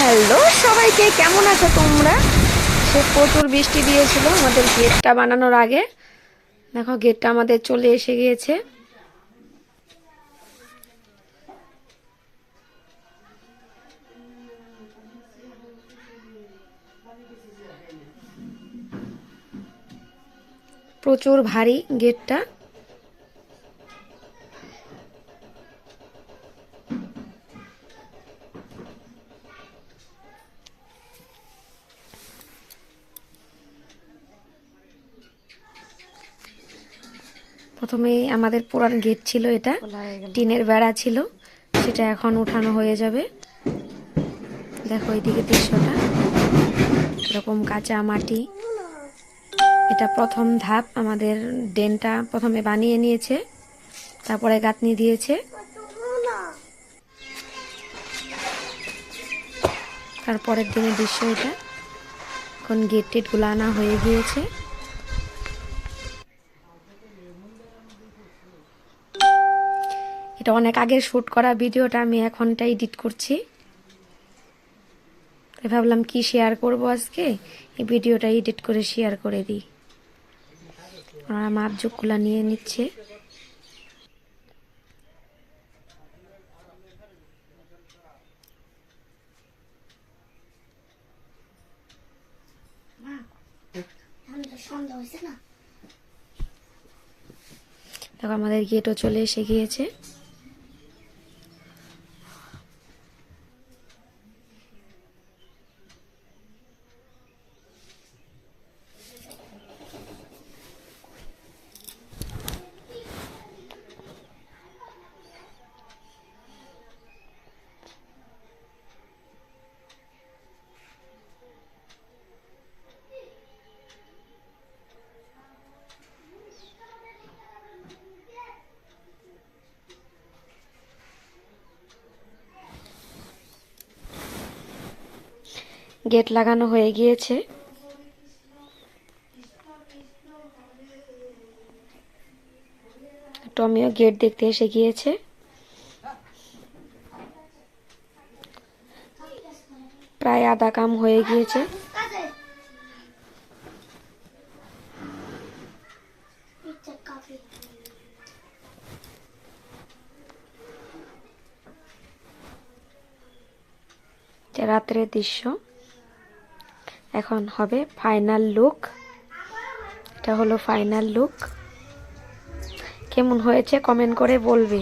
Hello সবাইকে, কেমন আছো তোমরা? সে প্রচুর বৃষ্টি দিয়েছিল আমাদের গেটটা বানানোর আগে। দেখো গেটটা আমাদের চলে এসে গিয়েছে। প্রচুর ভারী গেটটা। প্রথমে আমাদের পুরান গেট ছিল, এটা টিনের বেড়া ছিল, সেটা এখন উঠানো হয়ে যাবে। দেখো এইদিকে দৃশ্যটা, এরকম কাঁচা মাটি। এটা প্রথম ধাপ। আমাদের ড্রেনটা প্রথমে বানিয়ে নিয়েছে, তারপরে গাঁথনি দিয়েছে, তারপরের দিনের দৃশ্য এটা। এখন গেট টেট গুলো আনা হয়ে গিয়েছে। এটা অনেক আগের শুট করা ভিডিওটা আমি এখনটা এডিট করছি। ভাবলাম কি শেয়ার করব আজকে, এই ভিডিওটা এডিট করে শেয়ার করে দিই। ওরা মাপজোকগুলা নিয়ে নিচ্ছে। দেখো আমাদের গেটও চলে এসে গিয়েছে। গেট লাগানো হয়ে গিয়েছে। টমিও গেট দেখতে এসে গিয়েছে। প্রায় আধা কাম হয়ে গিয়েছে। রাত্রের দৃশ্য, এখন হবে ফাইনাল লুক। এটা হলো ফাইনাল লুক। কেমন হয়েছে কমেন্ট করে বলবে।